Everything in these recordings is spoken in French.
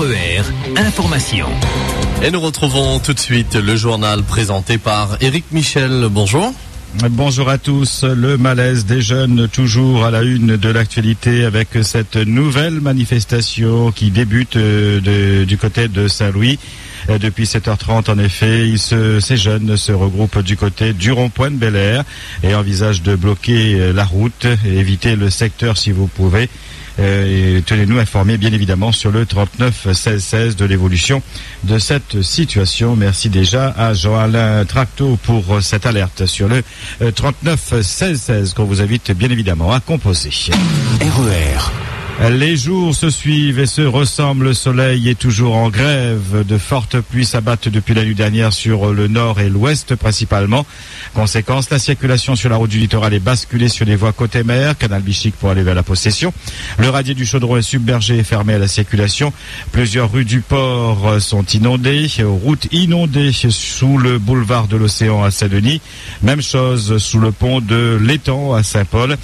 RER, information. Et nous retrouvons tout de suite le journal présenté par Éric Michel. Bonjour. Bonjour à tous. Le malaise des jeunes toujours à la une de l'actualité avec cette nouvelle manifestation qui débute du côté de Saint-Louis. Depuis 7h30, en effet, ces jeunes se regroupent du côté du rond-point de Bel-Air et envisagent de bloquer la route et éviter le secteur si vous pouvez. Et tenez-nous informés bien évidemment sur le 39 16 16 de l'évolution de cette situation. Merci déjà à Jean-Alain Tracto pour cette alerte sur le 39 16 16 qu'on vous invite bien évidemment à composer. RER. Les jours se suivent et se ressemblent. Le soleil est toujours en grève. De fortes pluies s'abattent depuis la nuit dernière sur le nord et l'ouest principalement. Conséquence, la circulation sur la route du littoral est basculée sur les voies côté mer, canal Bichic pour aller vers la Possession. Le radier du Chaudron est submergé et fermé à la circulation. Plusieurs rues du port sont inondées. Routes inondées sous le boulevard de l'Océan à Saint-Denis. Même chose sous le pont de l'Étang à Saint-Paul.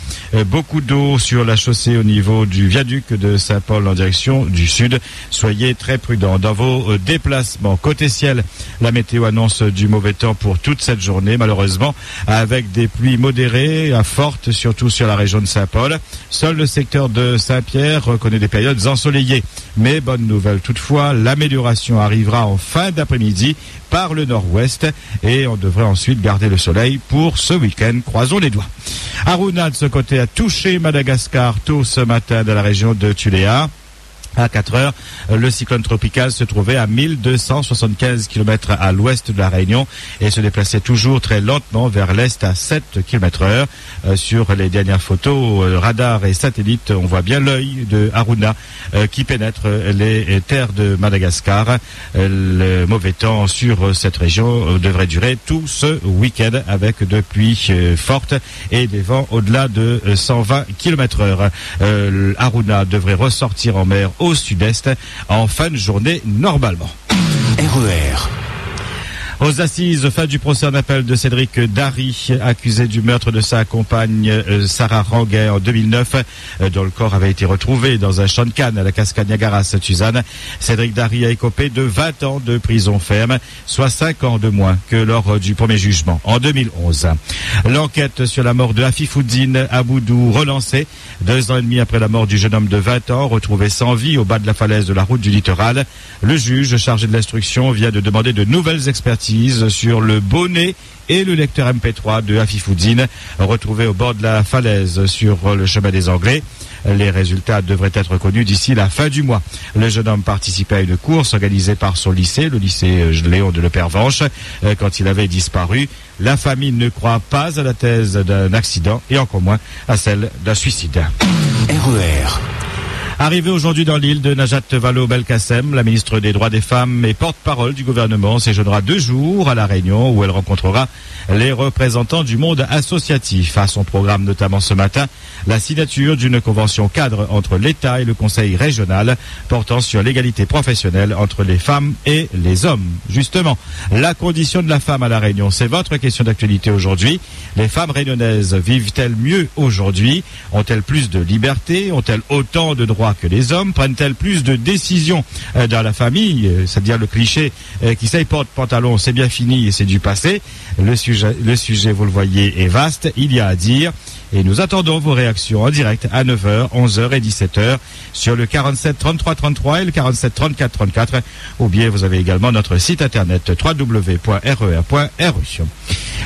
Beaucoup d'eau sur la chaussée au niveau du viaduc de Saint-Paul en direction du sud. Soyez très prudents dans vos déplacements. Côté ciel, la météo annonce du mauvais temps pour toute cette journée, malheureusement, avec des pluies modérées à fortes, surtout sur la région de Saint-Paul. Seul le secteur de Saint-Pierre connaît des périodes ensoleillées. Mais bonne nouvelle toutefois, l'amélioration arrivera en fin d'après-midi par le nord-ouest et on devrait ensuite garder le soleil pour ce week-end. Croisons les doigts. Aruna de ce côté a touché Madagascar tôt ce matin dans la région de Tuléa. À 4 heures, le cyclone tropical se trouvait à 1275 km à l'ouest de la Réunion et se déplaçait toujours très lentement vers l'est à 7 km/h. Sur les dernières photos, radar et satellite, on voit bien l'œil de Aruna qui pénètre les terres de Madagascar. Le mauvais temps sur cette région devrait durer tout ce week-end avec de pluies fortes et des vents au-delà de 120 km/h. Aruna devrait ressortir en mer au sud-est en fin de journée normalement. RER. Aux assises, fin du procès en appel de Cédric Dary, accusé du meurtre de sa compagne Sarah Ranguet en 2009, dont le corps avait été retrouvé dans un champ de canne à la cascade Niagara à Sainte-Suzanne. Cédric Dary a écopé de 20 ans de prison ferme, soit 5 ans de moins que lors du premier jugement en 2011. L'enquête sur la mort de Afifoudine Aboudou relancée, 2 ans et demi après la mort du jeune homme de 20 ans, retrouvé sans vie au bas de la falaise de la route du littoral. Le juge chargé de l'instruction vient de demander de nouvelles expertises sur le bonnet et le lecteur MP3 de Afifoudine, retrouvé au bord de la falaise sur le chemin des Anglais. Les résultats devraient être connus d'ici la fin du mois. Le jeune homme participait à une course organisée par son lycée, le lycée Léon de Lepervenche, quand il avait disparu. La famille ne croit pas à la thèse d'un accident et encore moins à celle d'un suicide. RER. Arrivée aujourd'hui dans l'île de Najat Vallaud-Belkacem, la ministre des Droits des Femmes et porte-parole du gouvernement séjournera 2 jours à La Réunion où elle rencontrera les représentants du monde associatif. À son programme notamment ce matin, la signature d'une convention cadre entre l'État et le Conseil régional portant sur l'égalité professionnelle entre les femmes et les hommes. Justement, la condition de la femme à La Réunion, c'est votre question d'actualité aujourd'hui. Les femmes réunionnaises vivent-elles mieux aujourd'hui? Ont-elles plus de liberté? Ont-elles autant de droits que les hommes? Prennent-elles plus de décisions dans la famille? C'est-à-dire le cliché qui sait porte pantalon, c'est bien fini et c'est du passé. Le sujet, vous le voyez, est vaste. Il y a à dire. Et nous attendons vos réactions en direct à 9h, 11h et 17h sur le 47 33 33 et le 47 34 34. Ou bien vous avez également notre site internet www.rer.ru.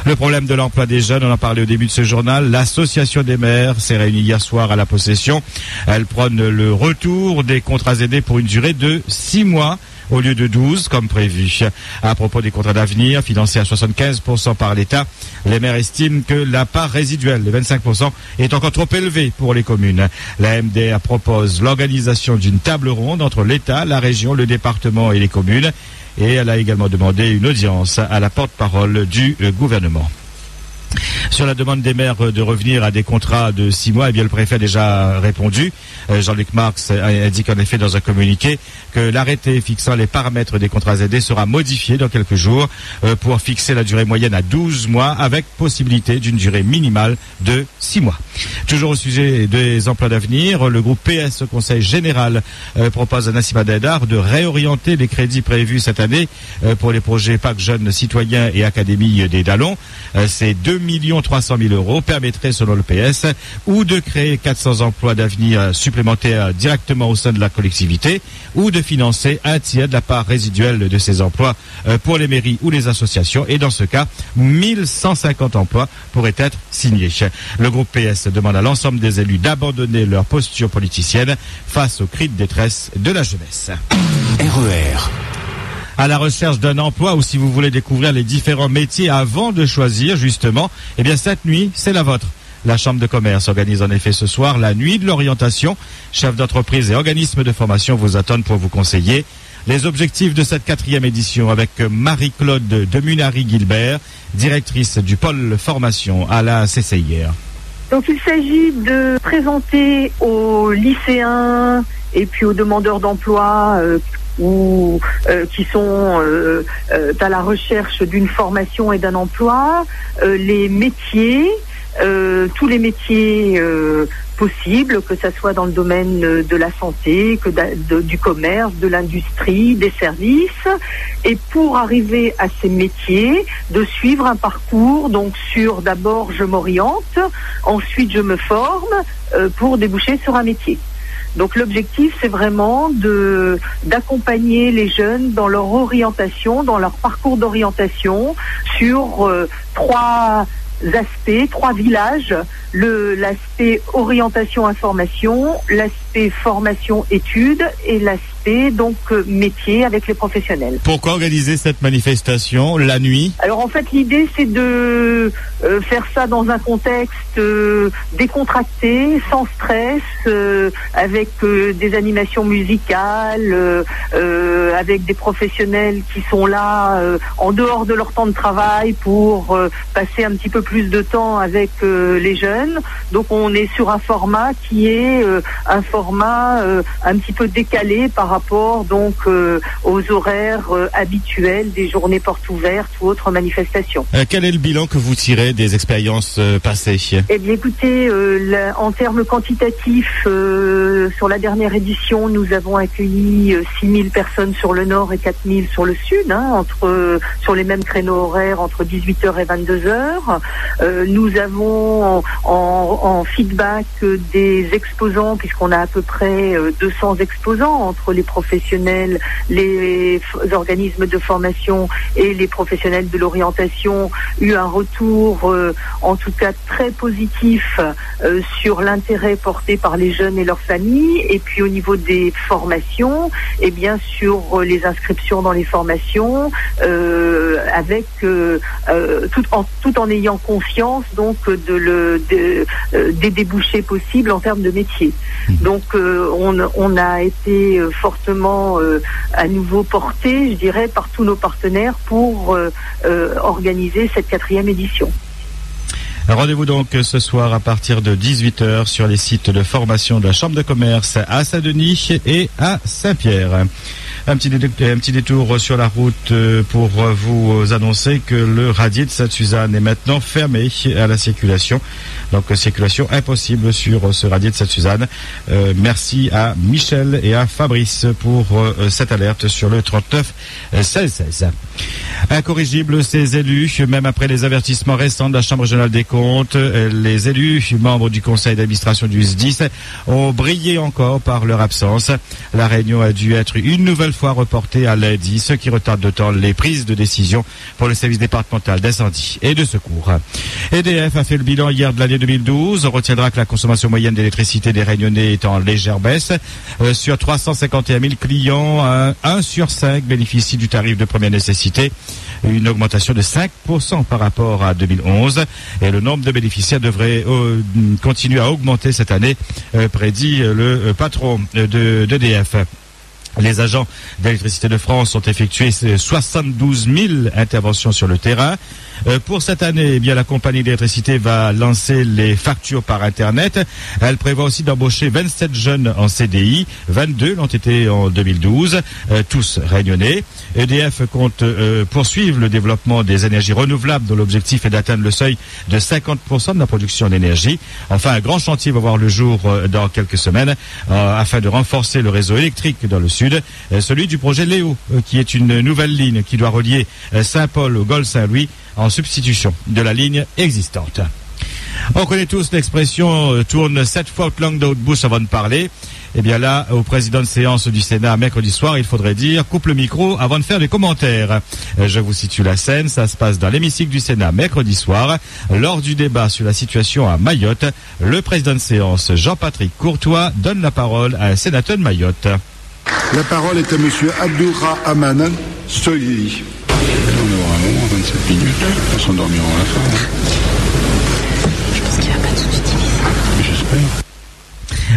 Le problème de l'emploi des jeunes, on en parlait au début de ce journal. L'association des maires s'est réunie hier soir à la Possession. Elle prône le retour des contrats aidés pour une durée de 6 mois. Au lieu de 12, comme prévu. À propos des contrats d'avenir, financés à 75% par l'État, les maires estiment que la part résiduelle, les 25%, est encore trop élevée pour les communes. La MDR propose l'organisation d'une table ronde entre l'État, la région, le département et les communes. Et elle a également demandé une audience à la porte-parole du gouvernement. Sur la demande des maires de revenir à des contrats de 6 mois, eh bien, le préfet a déjà répondu. Jean-Luc Marx indique en effet dans un communiqué que l'arrêté fixant les paramètres des contrats aidés sera modifié dans quelques jours pour fixer la durée moyenne à 12 mois avec possibilité d'une durée minimale de 6 mois. Toujours au sujet des emplois d'avenir, le groupe PS au Conseil général propose à Nassima Daidar de réorienter les crédits prévus cette année pour les projets PAC Jeunes Citoyens et Académie des Dallons. C'est 2 300 000 euros permettrait, selon le PS, ou de créer 400 emplois d'avenir supplémentaires directement au sein de la collectivité, ou de financer un tiers de la part résiduelle de ces emplois pour les mairies ou les associations. Et dans ce cas, 1150 emplois pourraient être signés. Le groupe PS demande à l'ensemble des élus d'abandonner leur posture politicienne face aux cris de détresse de la jeunesse. RER. À la recherche d'un emploi ou si vous voulez découvrir les différents métiers avant de choisir justement, eh bien cette nuit, c'est la vôtre. La Chambre de commerce organise en effet ce soir la nuit de l'orientation. Chefs d'entreprise et organismes de formation vous attendent pour vous conseiller. Les objectifs de cette 4e édition avec Marie-Claude de Munari-Gilbert, directrice du pôle formation à la CCIR. Donc il s'agit de présenter aux lycéens et puis aux demandeurs d'emploi ou qui sont à la recherche d'une formation et d'un emploi, les métiers, tous les métiers possibles, que ça soit dans le domaine de la santé, du commerce, de l'industrie, des services, et pour arriver à ces métiers, de suivre un parcours, donc sur d'abord je m'oriente, ensuite je me forme pour déboucher sur un métier. Donc l'objectif, c'est vraiment d'accompagner les jeunes dans leur orientation, dans leur parcours d'orientation, sur 3 aspects, 3 villages. L'aspect orientation-information, l'aspect formation-études et l'aspect donc métier avec les professionnels. Pourquoi organiser cette manifestation la nuit? Alors en fait l'idée c'est de faire ça dans un contexte décontracté, sans stress, avec des animations musicales, avec des professionnels qui sont là en dehors de leur temps de travail pour passer un petit peu plus de temps avec les jeunes. Donc on est sur un format qui est un format un petit peu décalé par rapport donc aux horaires habituels des journées portes ouvertes ou autres manifestations. Quel est le bilan que vous tirez des expériences passées? Eh bien écoutez, en termes quantitatifs, sur la dernière édition, nous avons accueilli 6000 personnes sur le nord et 4000 sur le sud, sur les mêmes créneaux horaires entre 18h et 22h. Nous avons en feedback des exposants, puisqu'on a à peu près 200 exposants entre les professionnels, les organismes de formation et les professionnels de l'orientation, eu un retour en tout cas très positif sur l'intérêt porté par les jeunes et leurs familles. Et puis au niveau des formations, et bien sur les inscriptions dans les formations, avec tout en ayant conscience donc des débouchés possibles en termes de métier. Donc on a été fortement à nouveau porté, je dirais, par tous nos partenaires pour organiser cette 4e édition. Rendez-vous donc ce soir à partir de 18h sur les sites de formation de la Chambre de commerce à Saint-Denis et à Saint-Pierre. Un petit détour sur la route pour vous annoncer que le radier de Sainte-Suzanne est maintenant fermé à la circulation. Donc circulation impossible sur ce radier de Sainte-Suzanne. Merci à Michel et à Fabrice pour cette alerte sur le 39 16 Incorrigibles, ces élus, même après les avertissements récents de la Chambre régionale des comptes, les élus, membres du conseil d'administration du SDIS, ont brillé encore par leur absence. La réunion a dû être une nouvelle fois reportée à lundi, ce qui retarde d'autant les prises de décision pour le service départemental d'incendie et de secours. EDF a fait le bilan hier de l'année 2012. On retiendra que la consommation moyenne d'électricité des Réunionnais est en légère baisse. Sur 351 000 clients, 1 sur 5 bénéficie du tarif de première nécessité. Une augmentation de 5% par rapport à 2011. Et le nombre de bénéficiaires devrait continuer à augmenter cette année, prédit le patron d'EDF. Les agents d'électricité de France ont effectué 72 000 interventions sur le terrain. Pour cette année, eh bien, la compagnie d'électricité va lancer les factures par Internet. Elle prévoit aussi d'embaucher 27 jeunes en CDI. 22 l'ont été en 2012, tous réunionnais. EDF compte poursuivre le développement des énergies renouvelables dont l'objectif est d'atteindre le seuil de 50% de la production d'énergie. Enfin, un grand chantier va voir le jour dans quelques semaines afin de renforcer le réseau électrique dans le sud, celui du projet Léo, qui est une nouvelle ligne qui doit relier Saint-Paul au Golfe Saint-Louis en substitution de la ligne existante. On connaît tous l'expression tourne 7 fois haute langue de haute bouche avant de parler. Eh bien là, au président de séance du Sénat mercredi soir, il faudrait dire coupe le micro avant de faire des commentaires. Je vous situe la scène, ça se passe dans l'hémicycle du Sénat mercredi soir. Lors du débat sur la situation à Mayotte, le président de séance, Jean-Patrick Courtois, donne la parole à un sénateur de Mayotte. La parole est à monsieur Abdourahmane Soyi. On va avoir un moment, 27 minutes, on s'endormira à la fin. Je pense qu'il va pas tout utiliser. J'espère.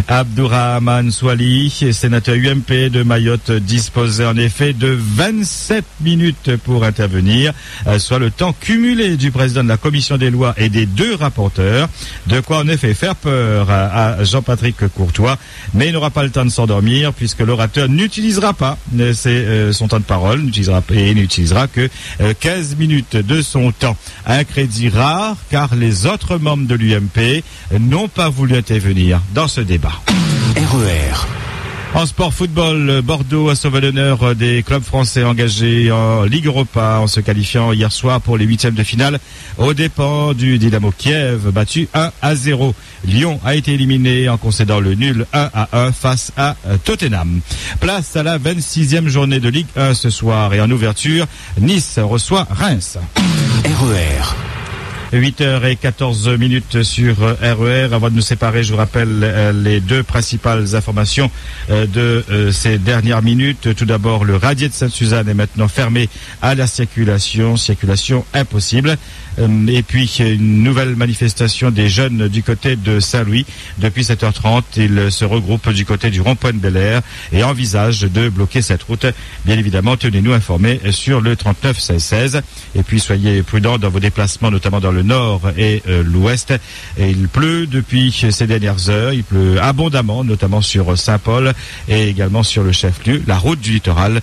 Abdourahmane Soili, sénateur UMP de Mayotte, disposait en effet de 27 minutes pour intervenir, soit le temps cumulé du président de la commission des lois et des deux rapporteurs, de quoi en effet faire peur à Jean-Patrick Courtois, mais il n'aura pas le temps de s'endormir puisque l'orateur n'utilisera pas son temps de parole, n'utilisera que 15 minutes de son temps. Un crédit rare car les autres membres de l'UMP n'ont pas voulu intervenir dans ce débat. RER. En sport football, Bordeaux a sauvé l'honneur des clubs français engagés en Ligue Europa en se qualifiant hier soir pour les huitièmes de finale aux dépens du Dynamo Kiev, battu 1-0. Lyon a été éliminé en concédant le nul 1-1 face à Tottenham. Place à la 26e journée de Ligue 1 ce soir et en ouverture, Nice reçoit Reims. RER. 8h14 sur RER. Avant de nous séparer, je vous rappelle les deux principales informations de ces dernières minutes. Tout d'abord, le radier de Sainte-Suzanne est maintenant fermé à la circulation impossible. Et puis, une nouvelle manifestation des jeunes du côté de Saint-Louis. Depuis 7h30, ils se regroupent du côté du rond-point de Bel-Air et envisagent de bloquer cette route. Bien évidemment, tenez-nous informés sur le 39 16. Et puis, soyez prudents dans vos déplacements, notamment dans le nord et l'ouest. Et il pleut depuis ces dernières heures. Il pleut abondamment, notamment sur Saint-Paul et également sur le chef-lieu. La route du littoral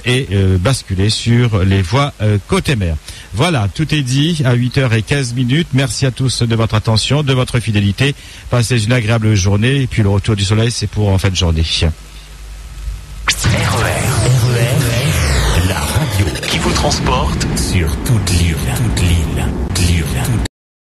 est basculée sur les voies côté mer. Voilà, tout est dit à 8h15. Merci à tous de votre attention, de votre fidélité. Passez une agréable journée. Et puis le retour du soleil, c'est pour en fin de journée. RER, la radio qui vous transporte sur toute l'île.